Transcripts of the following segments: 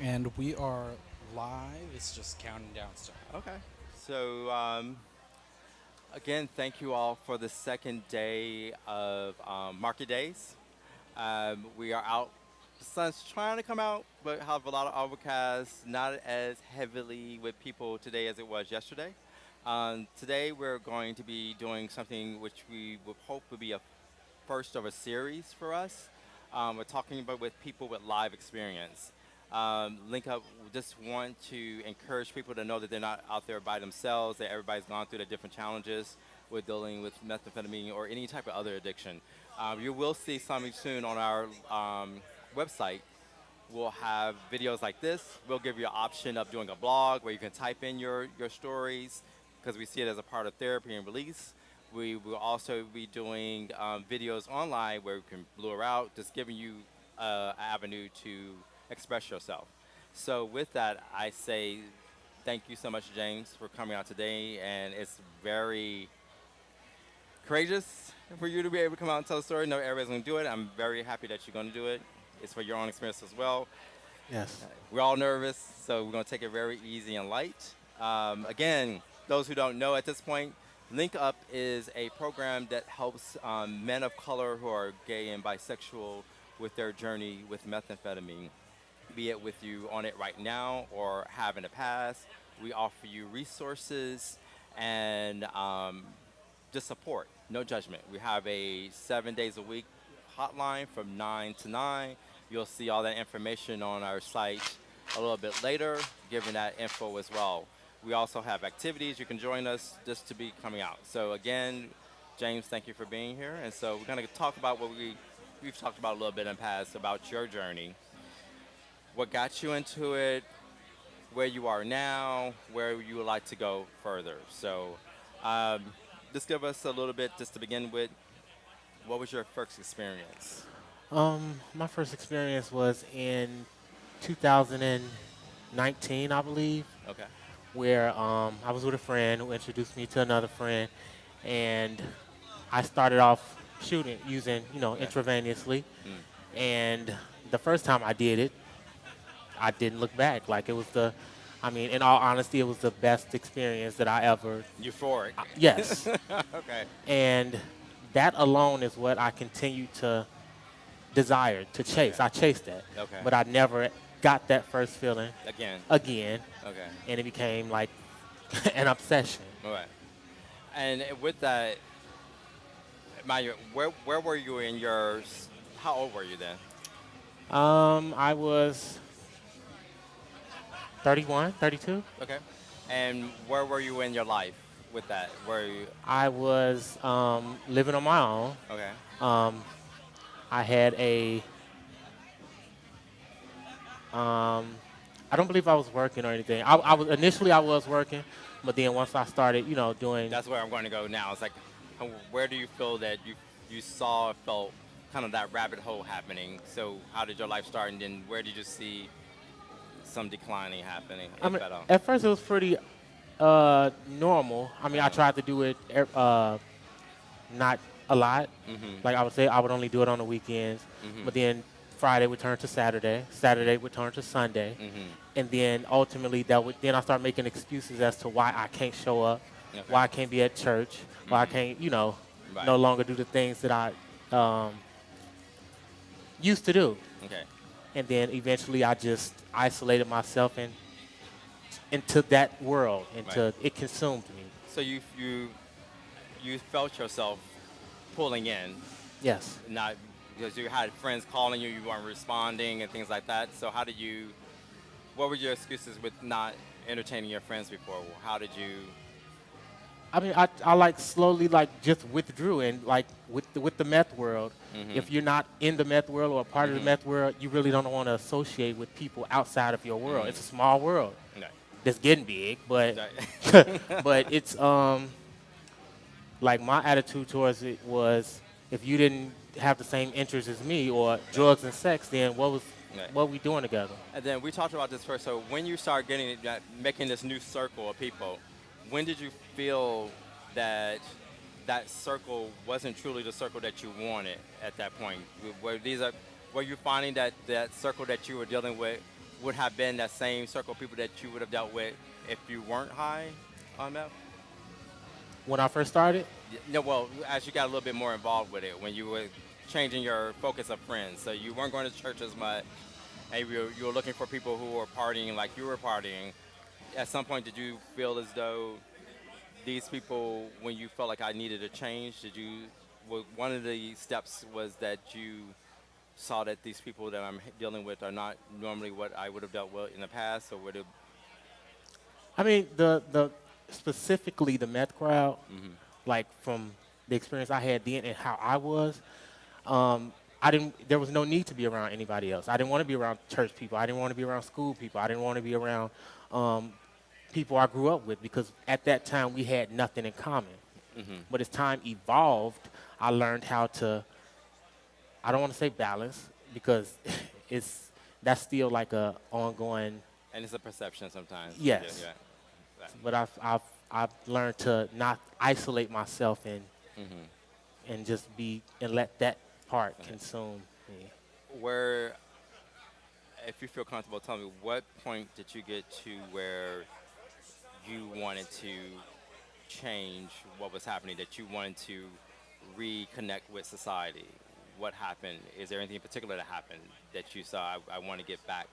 And we are live. It's just counting down stuff. Okay. So, again, thank you all for the second day of market days. We are out. The sun's trying to come out, but have a lot of overcast, not as heavily with people today as it was yesterday. Today, we're going to be doing something which we would hope would be a first of a series for us. We're talking about with people with live experience. Link Up just want to encourage people to know that they're not out there by themselves, that everybody's gone through the different challenges with dealing with methamphetamine or any type of other addiction. You will see something soon on our website. We'll have videos like this. We'll give you an option of doing a blog where you can type in your stories because we see it as a part of therapy and release. We will also be doing videos online where we can blur out, just giving you an avenue to express yourself. So with that, I say thank you so much, James, for coming out today. And it's very courageous for you to be able to come out and tell a story. No, everybody's going to do it. I'm very happy that you're going to do it. It's for your own experience as well. Yes. We're all nervous, so we're going to take it very easy and light. Again, those who don't know at this point, Link Up is a program that helps men of color who are gay and bisexual with their journey with methamphetamine, be it with you on it right now or have in the past. We offer you resources and just support, no judgment. We have a 7 days a week hotline from 9 to 9. You'll see all that information on our site a little bit later, giving that info as well. We also have activities. You can join us just to be coming out. So again, James, thank you for being here. And so we're going to talk about what we've talked about a little bit in the past about your journey, what got you into it, where you are now, where you would like to go further. So um, just give us a little bit just to begin with. What was your first experience? My first experience was in 2019, I believe, Okay. where I was with a friend who introduced me to another friend, and I started off shooting using, Okay. intravenously. Mm. And the first time I did it, I didn't look back. Like it was in all honesty, it was the best experience that I ever. Euphoric. Yes, Okay. and that alone is what I continue to desire to chase. Okay. I chased that, Okay. but I never got that first feeling Again. again, Okay. and it became like an obsession. All right. And with that, mind you, where were you in your? How old were you then? I was 31, 32. Okay. And where were you in your life with that? Were you I was living on my own. okay? Um, I had a. Um, I don't believe I was working or anything. I was initially I was working, but then once I started, doing. That's where I'm going to go now. It's like, where do you feel that you saw or felt kind of that rabbit hole happening? So how did your life start, and then where did you see some declining happening, I if mean, at all? at first it was pretty normal. I mean, I tried to do it not a lot. Mm-hmm. Like I would say, I would only do it on the weekends. Mm-hmm. But then Friday would turn to Saturday. Saturday would turn to Sunday. Mm-hmm. And then ultimately, then I start making excuses as to why I can't show up, Okay. why I can't be at church, why I Mhm. can't, Right. no longer do the things that I used to do. Okay. And then eventually, I just isolated myself into that world, Right. it consumed me. So you felt yourself pulling in, Yes. not because you had friends calling you, you weren't responding, and things like that. So how did you? What were your excuses with not entertaining your friends before? How did you? I mean, I like slowly like just withdrew and like with the meth world. Mhm. If you're not in the meth world or a part of the Mhm. meth world, you really don't want to associate with people outside of your world. Mhm. It's a small world No. that's getting big, but Right. but it's like my attitude towards it was if you didn't have the same interests as me or drugs and sex, then Right. what we doing together? And then we talked about this first. So when you start getting making this new circle of people, when did you feel that that circle wasn't truly the circle that you wanted at that point? Were you finding that that circle that you were dealing with would have been that same circle of people that you would have dealt with if you weren't high on meth? When I first started, No, well, as you got a little bit more involved with it, when you were changing your focus of friends, so you weren't going to church as much, and you were looking for people who were partying like you were partying. At some point, did you feel as though these people, when you felt like I needed a change, one of the steps was that you saw that these people that I'm dealing with are not normally what I would have dealt with in the past, or would it? I mean, the specifically the meth crowd, Mm-hmm. like from the experience I had then and how I was, I didn't. There was no need to be around anybody else. I didn't want to be around church people. I didn't want to be around school people. I didn't want to be around people I grew up with because at that time we had nothing in common. Mm-hmm. But as time evolved, I learned how to. I don't want to say balance because that's still like a ongoing. And it's a perception sometimes. Yes. Yeah. Right. But I've learned to not isolate myself Mm-hmm. and just be and let that part consume me. Where, if you feel comfortable, tell me what point did you get to where you wanted to change what was happening, that you wanted to reconnect with society? What happened? Is there anything in particular that happened that you saw, I want to get back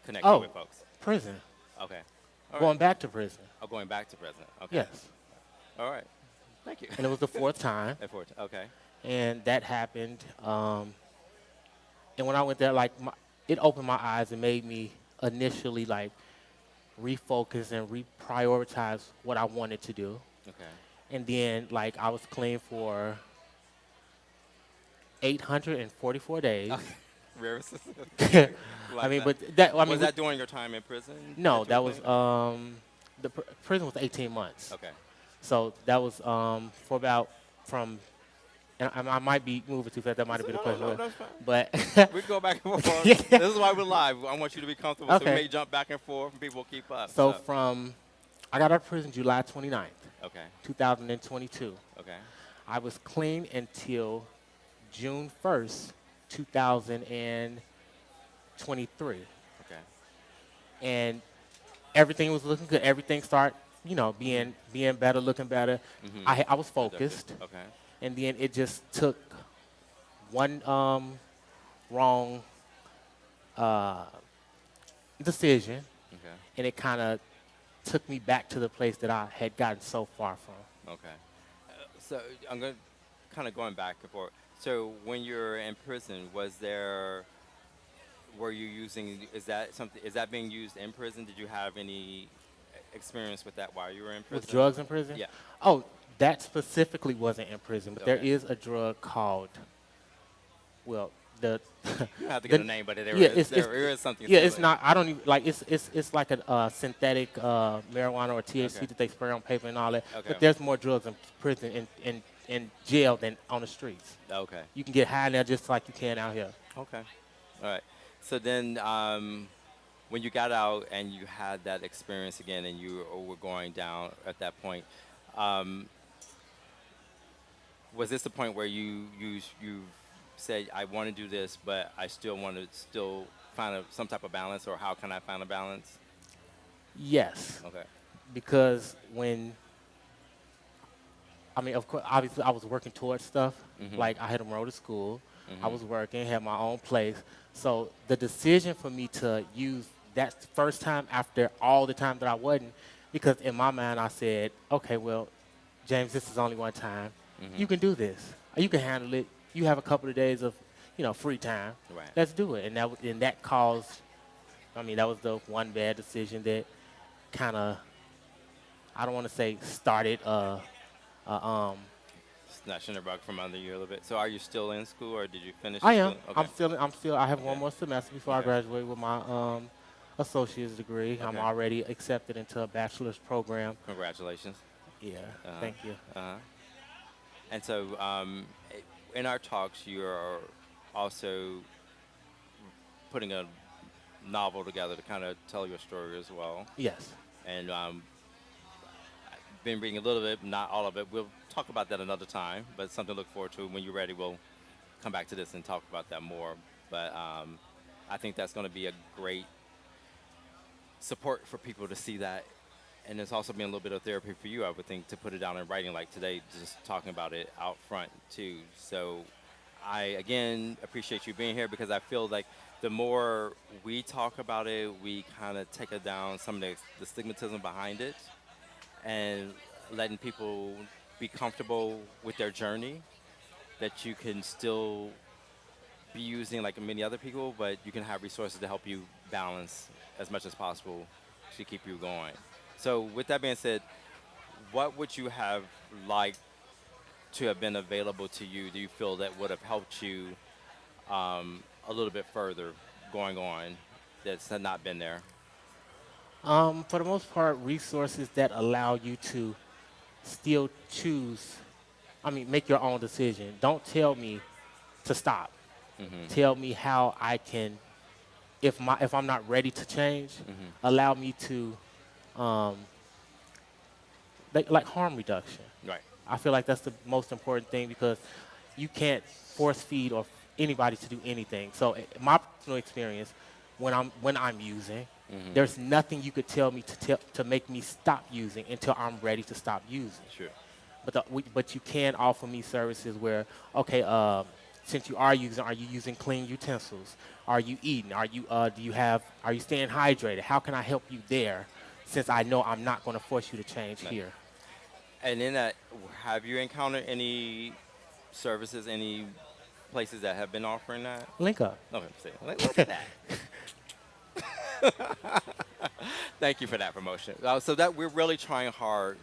connected Oh, with folks? prison. Okay. All Going right. back to prison. Oh, going back to prison. Okay. Yes. All right. Thank you. And it was the fourth time. Okay. And that happened. And when I went there, like, it opened my eyes and made me initially, like, refocus and reprioritize what I wanted to do. Okay. And then, like, I was clean for 844 days. Rare. I mean, but that, I mean, was that during your time in prison? no, you that were was, clean? the prison was 18 months. Okay. So that was for about from, and I might be moving too fast. That might have been the question. No, that's fine. But We can go back and forth. Yeah. This is why we're live. I want you to be comfortable, so we Okay. may jump back and forth, and people will keep up. so from, I got out of prison July 29th, Okay. 2022. Okay. I was clean until June 1st, 2023. Okay. And everything was looking good. Everything started, being better, looking better. Mhm. I was focused. Okay. And then it just took one wrong decision, Okay. and it kind of took me back to the place that I had gotten so far from. Okay. So I'm going kind of going back and forth. So when you're in prison, were you using, is that being used in prison? Did you have any experience with that while you were in prison? With drugs in prison? Yeah. Oh, that specifically wasn't in prison, but there Okay. is a drug called, well, the You don't have to the- get a name, but there yeah, is it's- there is something. yeah, it's similar. not. I don't even like. It's like a synthetic marijuana or THC Okay. that they spray on paper and all that. Okay. But there's more drugs in prison in jail than on the streets. Okay. You can get high now just like you can out here. Okay. All right. So then, when you got out and you had that experience again, and you were going down at that point, was this the point where you said, "I want to do this, but I still want to find some type of balance," or how can I find a balance? Yes, Okay. because of course, obviously, I was working towards stuff. Mhm. Like I had enrolled to school. I Mhm. was working, had my own place. So the decision for me to use that first time after all the time that I wasn't, because in my mind I said, okay, well, James, this is only one time. Mhm. You can do this. You can handle it. You have a couple of days of, free time. Right. Let's do it. And that caused, that was the one bad decision that kind of, I don't want to say started Snatching the rug from under you a little bit. So are you still in school, or did you finish? I your am. school? Okay. I'm still. I have Okay. one more semester before I Okay. graduate with my associate's degree. I'm Okay. already accepted into a bachelor's program. Congratulations. Yeah. Uh-huh. Thank you. Uh-huh. And so, in our talks, you are also putting a novel together to kind of tell your story as well. Yes. And I've been reading a little bit, not all of it. We'll talk about that another time, but something to look forward to. When you're ready, we'll come back to this and talk about that more. But I think that's going to be a great support for people to see that. And it's also been a little bit of therapy for you, I would think, to put it down in writing like today, just talking about it out front too. So I again appreciate you being here because I feel like the more we talk about it, we kind of take it down some of the stigmatism behind it and letting people be comfortable with their journey, that you can still be using like many other people, but you can have resources to help you balance as much as possible to keep you going. So with that being said, what would you have liked to have been available to you? Do you feel that would have helped you a little bit further going on that's had not been there? For the most part, resources that allow you to still choose, I mean, make your own decision. Don't tell me to stop. Tell me how I can, if I'm not ready to change, allow me to, um, like harm reduction. Right. I feel like that's the most important thing because you can't force feed or anybody to do anything. So my personal experience, when I'm using, there's nothing you could tell me to make me stop using until I'm ready to stop using. Sure. But you can offer me services where, okay, since you are you using clean utensils? Are you eating? Are you staying hydrated? How can I help you there? Since I know I'm not going to force you to change here. And in that, have you encountered any services, any places that have been offering that? Link up. Okay, see, look at that. Thank you for that promotion. So that we're really trying hard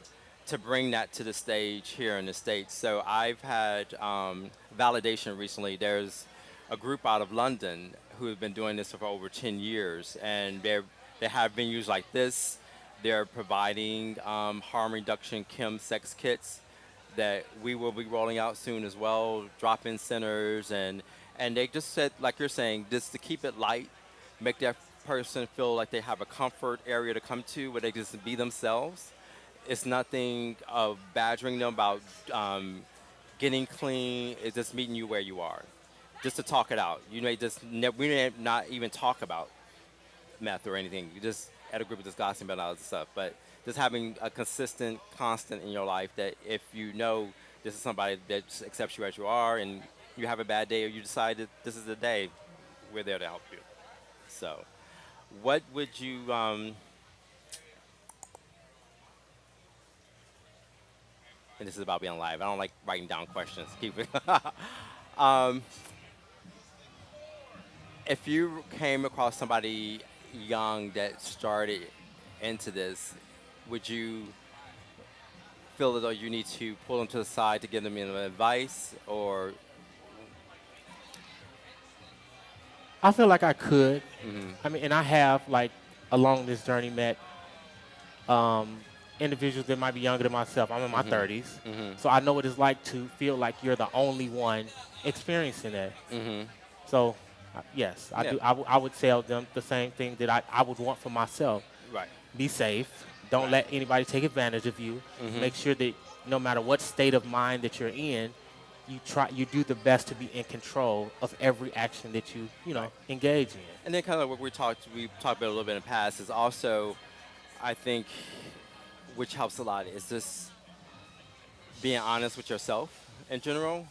to bring that to the stage here in the States. So I've had validation recently. There's a group out of London who have been doing this for over 10 years, and they have venues like this. They're providing harm reduction chem sex kits that we will be rolling out soon as well, drop-in centers, and they just said, like you're saying, just to keep it light, make that person feel like they have a comfort area to come to where they just be themselves. It's nothing of badgering them about getting clean. It's just meeting you where you are, just to talk it out. You may just we may not even talk about meth or anything. You just at a group of just gossiping about all this stuff, but just having a consistent constant in your life that if you know this is somebody that accepts you as you are and you have a bad day or you decide that this is the day, we're there to help you. So what would you and this is about being live. I don't like writing down questions. Keep it. If you came across somebody young that started into this, would you feel as though you need to pull them to the side to give them advice, or? I feel like I could. I mean, and I have, like, along this journey met individuals that might be younger than myself. I'm in my 30s. So I know what it's like to feel like you're the only one experiencing that. So, yes, I do. I would tell them the same thing that I would want for myself. Right. Be safe. Don't let anybody take advantage of you. Make sure that no matter what state of mind that you're in, you do the best to be in control of every action that you engage in. And then kind of what we talked about a little bit in the past is also, I think, which helps a lot, is just being honest with yourself in general,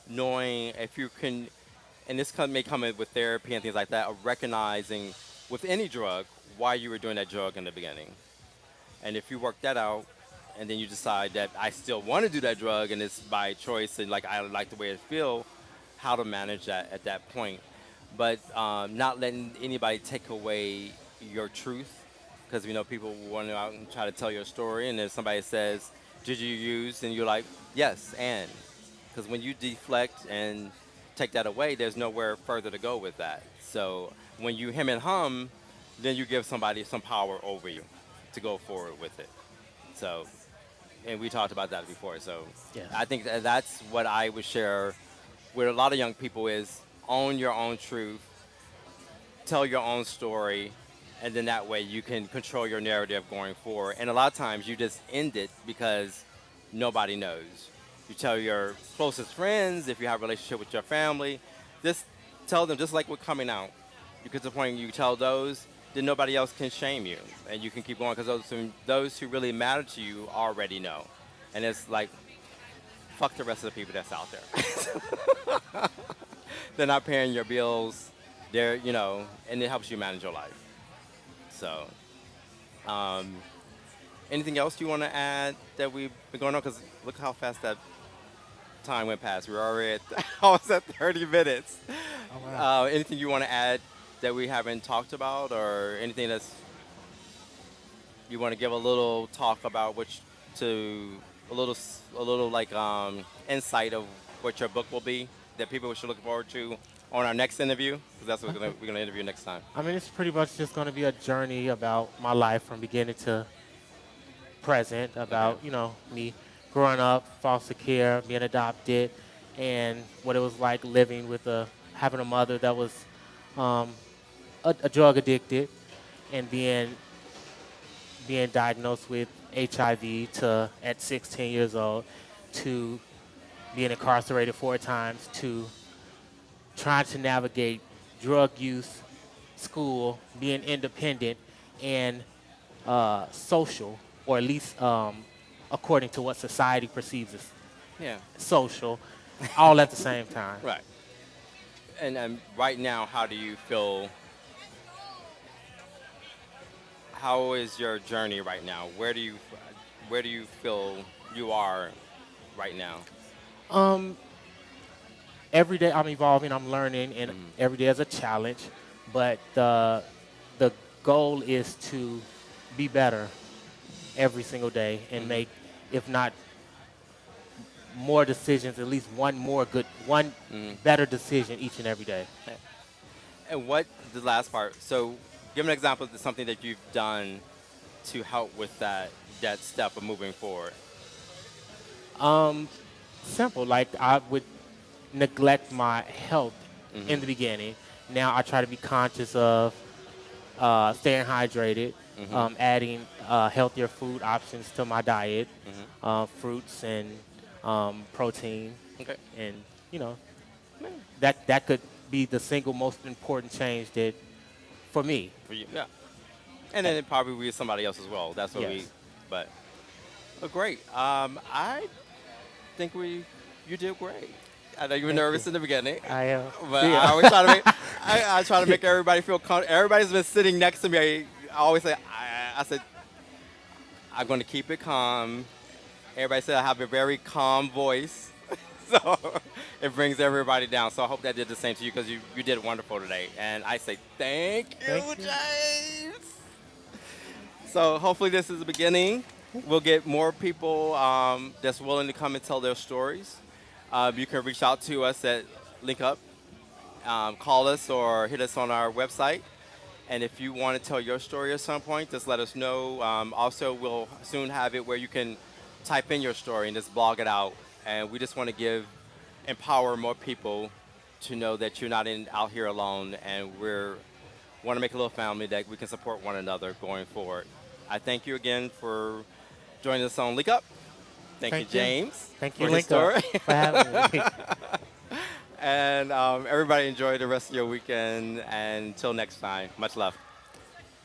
knowing if you can, and this may come in with therapy and things like that, of recognizing with any drug why you were doing that drug in the beginning. And if you work that out, and then you decide that I still want to do that drug and it's by choice and like I like the way it feels, how to manage that at that point. But not letting anybody take away your truth, because we know people want to out and try to tell your story, and if somebody says, did you use, and you're like, yes, and. Because when you deflect and take that away, there's nowhere further to go with that. So when you hem and hum, then you give somebody some power over you to go forward with it. So, and we talked about that before. So Yes. I think that's what I would share with a lot of young people is own your own truth, tell your own story, and then that way you can control your narrative going forward. And a lot of times you just end it because nobody knows. You tell your closest friends, if you have a relationship with your family, just tell them, just like with coming out. You get to the point you tell those, then nobody else can shame you, and you can keep going because those who really matter to you already know, and it's like, fuck the rest of the people that's out there. They're not paying your bills. They're, and it helps you manage your life. So, anything else you want to add that we've been going on? Because look how fast that time went past. We're already almost at 30 minutes. Oh, wow. Anything you want to add that we haven't talked about, or anything that's you want to give a little talk about, a little like insight of what your book will be that people should look forward to on our next interview, because that's what we're gonna interview next time. I mean, it's pretty much just going to be a journey about my life from beginning to present, about, me growing up, foster care, being adopted, and what it was like living with having a mother that was a drug addicted, and being diagnosed with HIV at 16 years old, to being incarcerated 4 times, to trying to navigate drug use, school, being independent, and social, or at least according to what society perceives as Yeah. social, all at the same time. Right. And right now, how do you feel? How is your journey right now? Where do you feel you are right now? Every day I'm evolving, I'm learning, and every day is a challenge. But the goal is to be better every single day and make, if not more decisions, at least one better decision each and every day. And what the last part? So, give an example of something that you've done to help with that step of moving forward. Simple, like I would neglect my health in the beginning. Now I try to be conscious of staying hydrated, adding healthier food options to my diet, fruits and protein. Okay. And that could be the single most important change that for me. For you, yeah. And then it probably will be somebody else as well. That's what Yes. But great. I think you did great. I know you were nervous in the beginning, I am. but I always try to make I try to make everybody feel comfortable. Everybody's been sitting next to me. I always say, I said, I'm going to keep it calm. Everybody said I have a very calm voice, so it brings everybody down. So I hope that did the same to you, because you did wonderful today. And I say thank you, James. So hopefully this is the beginning. We'll get more people that's willing to come and tell their stories. You can reach out to us at Link Up, call us, or hit us on our website. And if you want to tell your story at some point, just let us know. Also, we'll soon have it where you can type in your story and just blog it out. And we just want to empower more people to know that you're not out here alone, and want to make a little family that we can support one another going forward. I thank you again for joining us on Link Up. Thank you, James. Thank you, for Link your Up, story. for having me. And everybody enjoy the rest of your weekend. And until next time, much love.